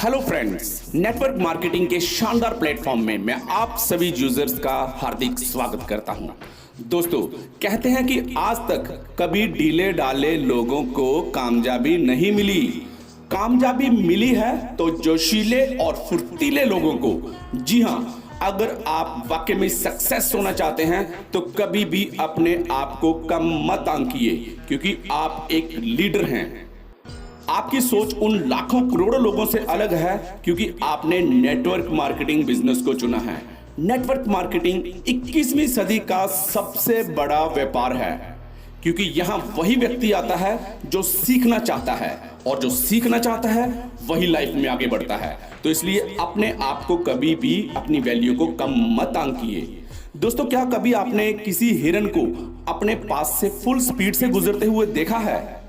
Hello friends, network marketing के शानदार platform में मैं आप सभी यूजर्स का हार्दिक स्वागत करता हूं। दोस्तों, कहते हैं कि आज तक कभी ढीले डाले लोगों को कामयाबी नहीं मिली। कामयाबी मिली है तो जोशीले और फुर्तीले लोगों को। जी हां, अगर आप वाकई में सक्सेस होना चाहते हैं तो कभी भी अपने आप को कम मत आंकिए, क्योंकि आप एक लीडर हैं। आपकी सोच उन लाखों करोड़ों लोगों से अलग है, क्योंकि आपने नेटवर्क मार्केटिंग बिजनेस को चुना है। नेटवर्क मार्केटिंग 21वीं सदी का सबसे बड़ा व्यापार है, क्योंकि यहां वही व्यक्ति आता है जो सीखना चाहता है, और जो सीखना चाहता है वही लाइफ में आगे बढ़ता है। तो इसलिए अपने आप को कभी भी अपनी वैल्यू को कम मत आंकिए। दोस्तों, क्या कभी आपने किसी हिरन को अपने पास से फुल स्पीड से गुजरते हुए देखा है?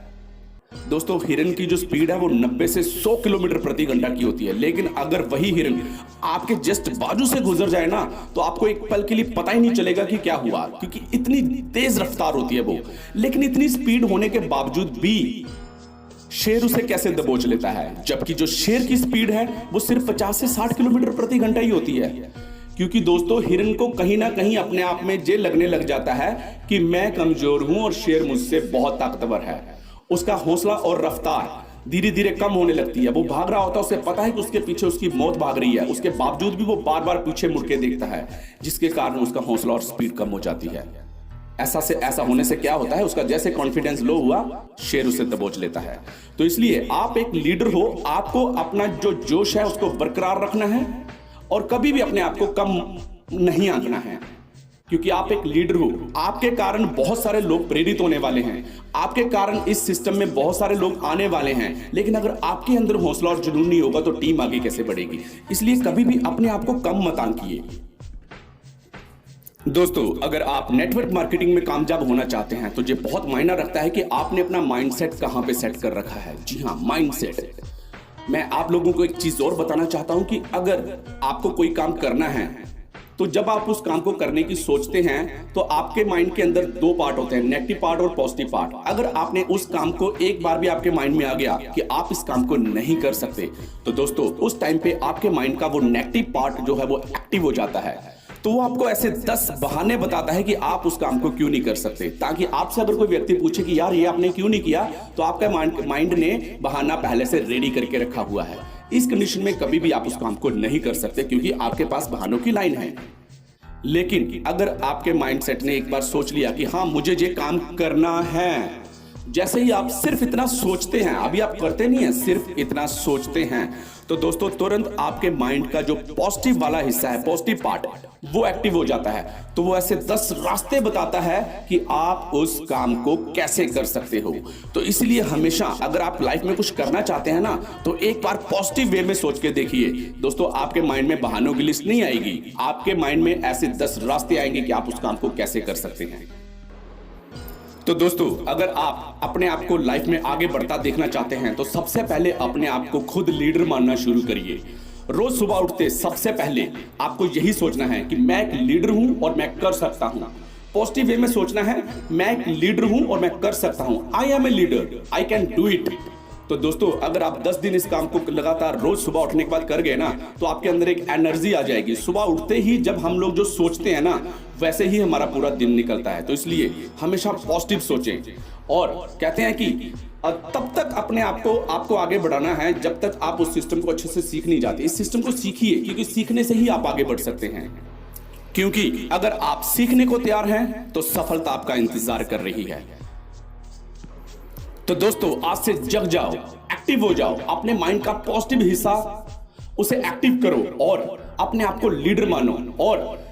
दोस्तों, हिरन की जो स्पीड है वो 90 से 100 किलोमीटर प्रति घंटा की होती है, लेकिन अगर वही हिरन आपके जस्ट बाजू से गुजर जाए ना, तो आपको एक पल के लिए पता ही नहीं चलेगा कि क्या हुआ, क्योंकि इतनी तेज रफ्तार होती है वो। लेकिन इतनी स्पीड होने के बावजूद भी शेर उसे कैसे दबोच लेता है, जबकि जो शेर की स्पीड है वो सिर्फ 50 से 60 किलोमीटर प्रति घंटा ही होती है। क्योंकि दोस्तों, हिरन को कहीं ना कहीं अपने आप में ये लगने लग जाता है कि मैं कमजोर हूं और शेर मुझसे बहुत ताकतवर है। उसका हौसला और रफ्तार धीरे धीरे कम होने लगती है। वो भाग रहा होता है, उसे पता है कि उसके पीछे उसकी मौत भाग रही है, उसके बावजूद भी वो बार बार पीछे मुड़ के देखता है, जिसके कारण उसका हौसला और स्पीड कम हो जाती है। ऐसा होने से क्या होता है, उसका जैसे कॉन्फिडेंस लो हुआ, शेर उसे दबोच लेता है। तो इसलिए आप एक लीडर हो, आपको अपना जो जोश है उसको बरकरार रखना है और कभी भी अपने आप को कम नहीं आंकना है, क्योंकि आप एक लीडर हो। आपके कारण बहुत सारे लोग प्रेरित होने वाले हैं, आपके कारण इस सिस्टम में बहुत सारे लोग आने वाले हैं। लेकिन अगर आपके अंदर हौसला और जुनून नहीं होगा तो टीम आगे कैसे बढ़ेगी? इसलिए कभी भी अपने आप को कम मत आंकिए। दोस्तों, अगर आप नेटवर्क मार्केटिंग में कामयाब होना चाहते हैं तो ये बहुत मायना रखता है कि आपने अपना माइंडसेट कहां पे सेट कर रखा है। जी हां, माइंडसेट। मैं आप लोगों को एक चीज और बताना चाहता हूं कि अगर आपको कोई काम करना है तो जब आप उस काम को करने की सोचते हैं तो आपके माइंड के अंदर दो पार्ट होते हैं, नेगेटिव पार्ट और पॉजिटिव पार्ट। अगर आपने उस काम को एक बार भी आपके माइंड में आ गया कि आप इस काम को नहीं कर सकते, तो दोस्तों उस टाइम पे आपके माइंड का वो नेगेटिव पार्ट जो है वो एक्टिव हो जाता है। तो वो आपको ऐसे 10 बहाने बताता है कि आप उस काम को क्यों नहीं कर सकते, ताकि आपसे अगर कोई व्यक्ति पूछे कि यार ये आपने क्यों नहीं किया, तो आपका माइंड ने बहाना पहले से रेडी करके रखा हुआ है। इस कंडीशन में कभी भी आप उस काम को नहीं कर सकते, क्योंकि आपके पास बहानों की लाइन है। लेकिन अगर आपके माइंडसेट ने एक बार सोच लिया कि हाँ मुझे ये काम करना है, जैसे ही आप सिर्फ इतना सोचते हैं, अभी आप करते नहीं हैं, सिर्फ इतना सोचते हैं, तो दोस्तों तुरंत आपके माइंड का जो पॉजिटिव वाला हिस्सा है, पॉजिटिव पार्ट, वो एक्टिव हो जाता है। तो वो ऐसे 10 रास्ते बताता है कि आप उस काम को कैसे कर सकते हो। तो इसलिए हमेशा अगर आप लाइफ में कुछ करना चाहते हैं ना, तो एक बार पॉजिटिव वे में सोच के देखिए। दोस्तों, आपके माइंड में बहानों की लिस्ट नहीं आएगी, आपके माइंड में ऐसे 10 रास्ते आएंगे कि आप उस काम को कैसे कर सकते हैं। तो दोस्तों, अगर आप अपने आप को लाइफ में आगे बढ़ता देखना चाहते हैं तो सबसे पहले अपने आप को खुद लीडर मानना शुरू करिए। रोज सुबह उठते सबसे पहले आपको यही सोचना है कि मैं एक लीडर हूं और मैं कर सकता हूं। पॉजिटिव वे में सोचना है, मैं एक लीडर हूं और मैं कर सकता हूं। I am a leader, I can do it. तो दोस्तों, अगर आप 10 दिन इस काम को लगातार रोज सुबह उठने के बाद कर गए ना, तो आपके अंदर एक एनर्जी आ जाएगी। सुबह उठते ही जब हम लोग जो सोचते हैं ना, वैसे ही हमारा पूरा दिन निकलता है। तो इसलिए हमेशा पॉजिटिव सोचें, और कहते हैं कि तब तक अपने आप को आपको आगे बढ़ाना है जब तक आप उस सिस्टम को अच्छे से सीख नहीं जाते। इस सिस्टम को सीखिए, क्योंकि सीखने से ही आप आगे बढ़ सकते हैं। क्योंकि अगर आप सीखने को तैयार हैं तो सफलता आपका इंतजार कर रही है। तो दोस्तों, आज से जग जाओ, एक्टिव हो जाओ, अपने माइंड का पॉजिटिव हिस्सा उसे एक्टिव करो और अपने आप को लीडर मानो, और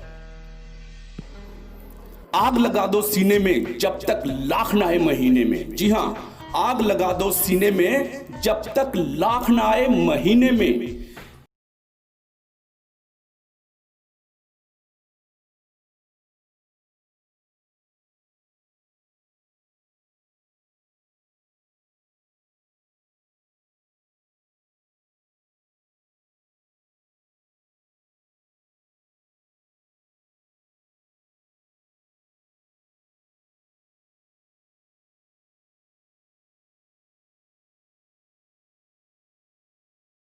आग लगा दो सीने में जब तक लाख ना आए महीने में। जी हां, आग लगा दो सीने में जब तक लाख ना आए महीने में।